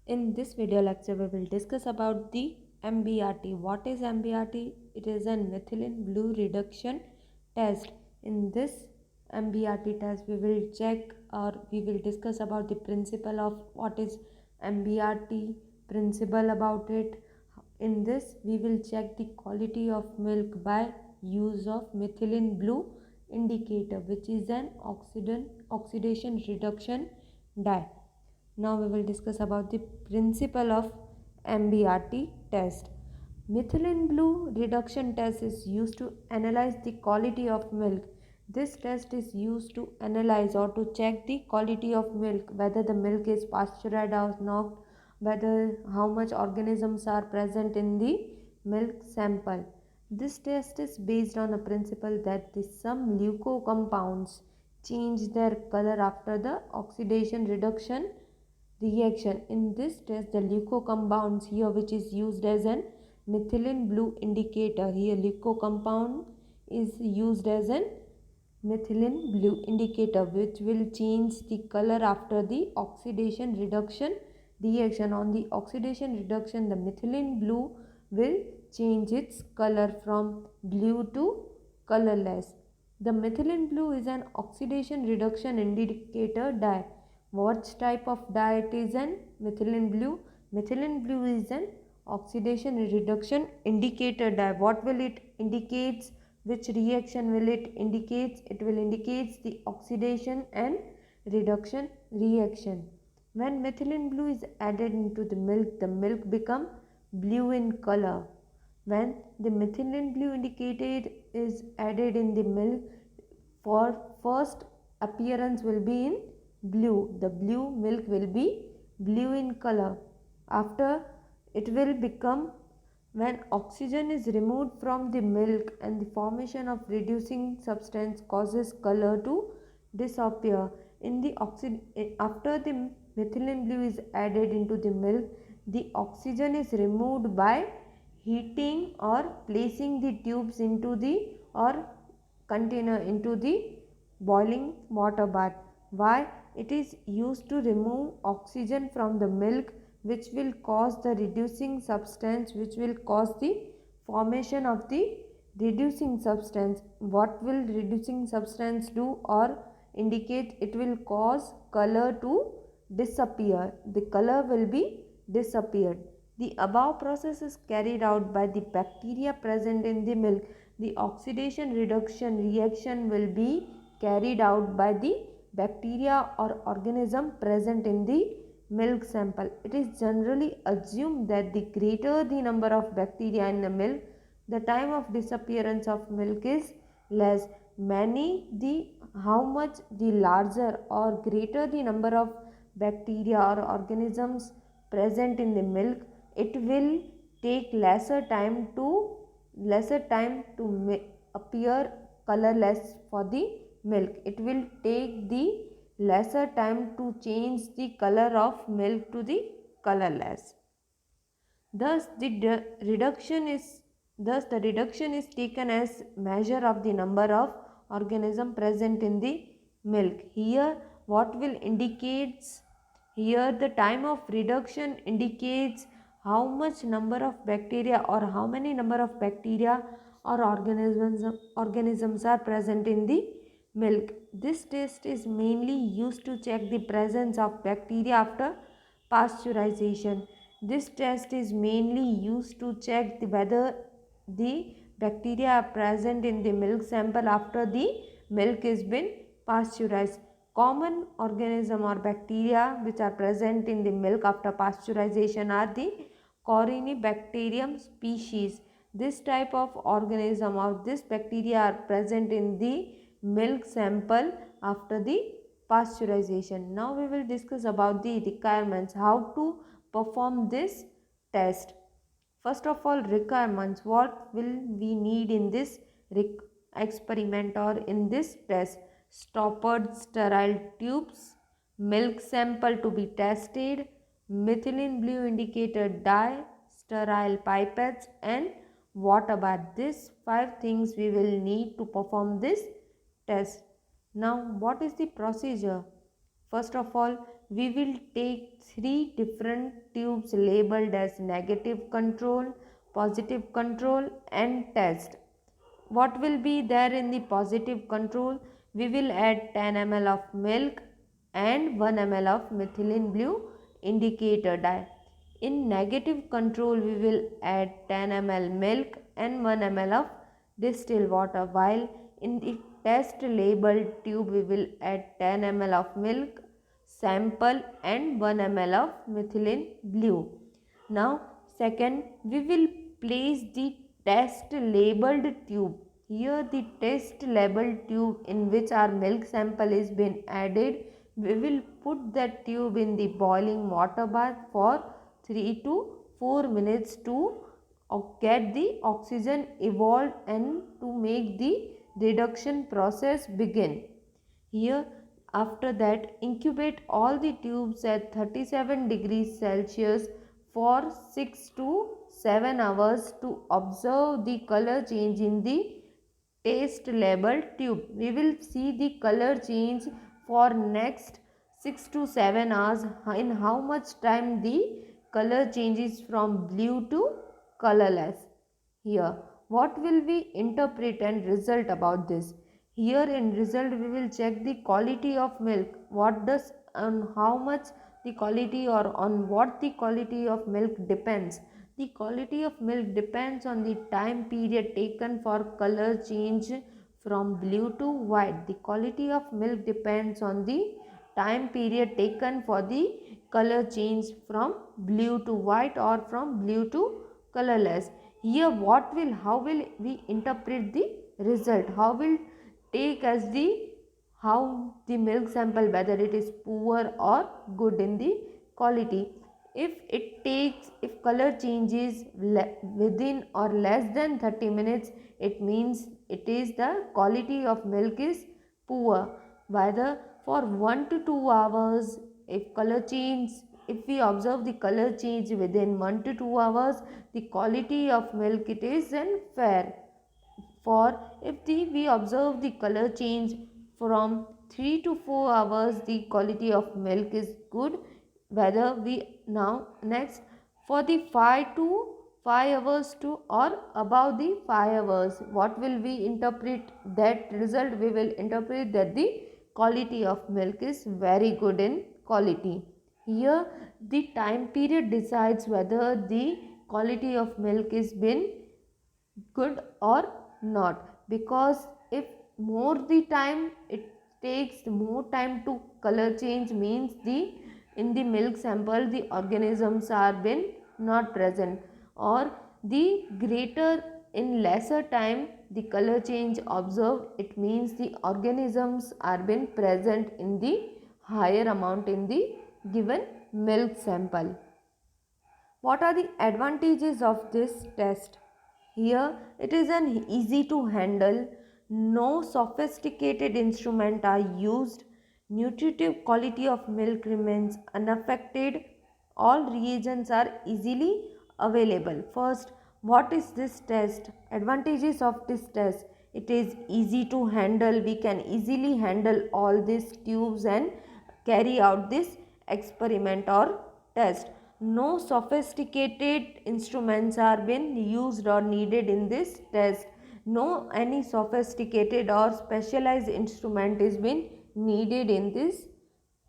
In this video lecture, we will discuss about the MBRT. What is MBRT? It is a methylene blue reduction test. In this MBRT test, we will check or we will discuss about the principle of what is MBRT, principle about it. In this, we will check the quality of milk by use of methylene blue indicator, which is an oxidation reduction dye. Now we will discuss about the principle of MBRT test. Methylene blue reduction test is used to analyze the quality of milk. This test is used to analyze or to check the quality of milk, whether the milk is pasteurized or not, whether how much organisms are present in the milk sample. This test is based on a principle that some leuco compounds change their color after the oxidation reduction reaction. In this test, the leuco compounds here, which is used as an methylene blue indicator. Here leuco compound is used as an methylene blue indicator, which will change the color after the oxidation reduction reaction. On the oxidation reduction, the methylene blue will change its color from blue to colorless. The methylene blue is an oxidation reduction indicator dye. What type of dye it is an methylene blue? Methylene blue is an oxidation reduction indicator dye. What will it indicates? Which reaction will it indicates? It will indicates the oxidation and reduction reaction. When methylene blue is added into the milk become blue in color. When the methylene blue indicator is added in the milk, for first appearance will be in blue. The blue milk will be blue in color. After it will become, when oxygen is removed from the milk and the formation of reducing substance causes color to disappear. In the after the methylene blue is added into the milk, the oxygen is removed by heating or placing the tubes into the or container into the boiling water bath. Why? It is used to remove oxygen from the milk, which will cause the reducing substance, which will cause the formation of the reducing substance. What will reducing substance do or indicate? It will cause color to disappear. The color will be disappeared. The above process is carried out by the bacteria present in the milk. The oxidation reduction reaction will be carried out by the bacteria or organism present in the milk sample. It is generally assumed that the greater the number of bacteria in the milk, the time of disappearance of milk is less. How much the larger or greater the number of bacteria or organisms present in the milk, it will take lesser time to appear colorless for the milk. It will take the lesser time to change the color of milk to the colorless. Thus the reduction is taken as measure of the number of organism present in the milk. Here what will indicates? Here the time of reduction indicates how much number of bacteria or how many number of bacteria or organisms are present in the milk. This test is mainly used to check the presence of bacteria after pasteurization. This test is mainly used to check whether the bacteria are present in the milk sample after the milk has been pasteurized. Common organism or bacteria which are present in the milk after pasteurization are the Corynebacterium species. This type of organism or this bacteria are present in the milk sample after the pasteurization. Now we will discuss about the requirements, how to perform this test. First of all, requirements. What will we need in this experiment or in this test? Stoppered sterile tubes, milk sample to be tested, methylene blue indicator dye, sterile pipettes and water bath. These 5 things we will need to perform this test. Now what is the procedure? First of all, we will take 3 different tubes labeled as negative control, positive control and test. What will be there in the positive control? We will add 10 ml of milk and 1 ml of methylene blue indicator dye. In negative control, we will add 10 ml milk and 1 ml of distilled water, while in the test labeled tube we will add 10 ml of milk sample and 1 ml of methylene blue. Now second, we will place the test labeled tube. Here the test labeled tube in which our milk sample is been added. We will put that tube in the boiling water bath for 3 to 4 minutes to get the oxygen evolved and to make the reduction process begin. Here after that, incubate all the tubes at 37 degrees Celsius for 6 to 7 hours to observe the color change in the test labeled tube. We will see the color change for next 6 to 7 hours. In how much time the color changes from blue to colorless. Here, what will we interpret and result about this? Here in result we will check the quality of milk. What does on how much the quality or on what the quality of milk depends. The quality of milk depends on the time period taken for color change from blue to white. The quality of milk depends on the time period taken for the color change from blue to white or from blue to colorless. Here how will we interpret the result? How will take as the how the milk sample whether it is poor or good in the quality. If color changes within or less than 30 minutes, it means it is the quality of milk is poor. Whether for 1 to 2 hours, if we observe the color change within 1 to 2 hours, the quality of milk it is then fair. For if we observe the color change from 3 to 4 hours, the quality of milk is good. Whether we now next for the 5 to 5 hours to or above the 5 hours, what will we interpret that result? We will interpret that the quality of milk is very good in quality. Here the time period decides whether the quality of milk is been good or not, because if more the time it takes more time to color change means the in the milk sample the organisms are been not present, or the greater in lesser time the color change observed, it means the organisms are been present in the higher amount in the given milk sample. What are the advantages of this test? Here it is an easy to handle, no sophisticated instrument are used, nutritive quality of milk remains unaffected, all reagents are easily available. First, what is this test? Advantages of this test. It is easy to handle, we can easily handle all these tubes and carry out this experiment or test. No sophisticated instruments are been used or needed in this test. No any sophisticated or specialized instrument is been needed in this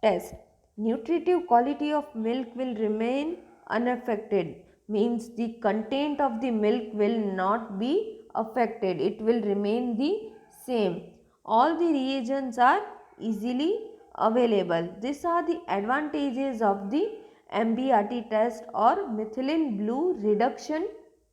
test. Nutritive quality of milk will remain unaffected, means the content of the milk will not be affected, it will remain the same. All the reagents are easily available. These are the advantages of the MBRT test or methylene blue reduction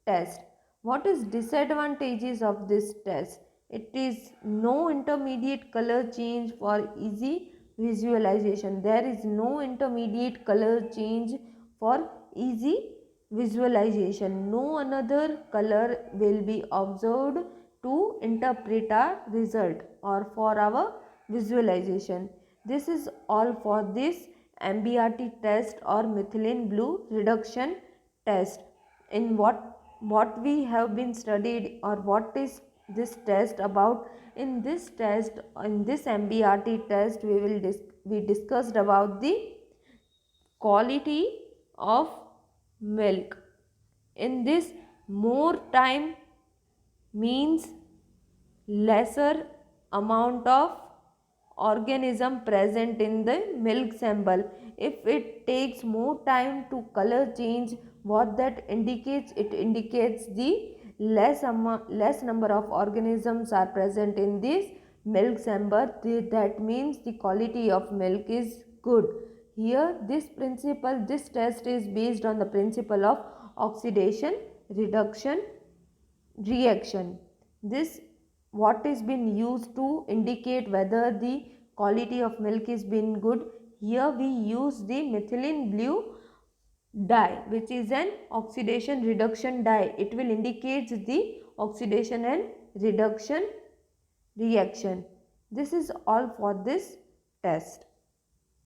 test. What is disadvantages of this test? It is no intermediate color change for easy visualization. There is no intermediate color change for easy visualization. No another color will be observed to interpret our result or for our visualization. This is all for this MBRT test or methylene blue reduction test. In what we have been studied or what is this test about? In this test, in this MBRT test, we discussed about the quality of milk. In this, more time means lesser amount of organism present in the milk sample. If it takes more time to color change, what that indicates? It indicates the less number of organisms are present in this milk sample. That means the quality of milk is good. Here this test is based on the principle of oxidation reduction reaction. This what is been used to indicate whether the quality of milk is been good. Here we use the methylene blue dye, which is an oxidation reduction dye. It will indicate the oxidation and reduction reaction. This is all for this test.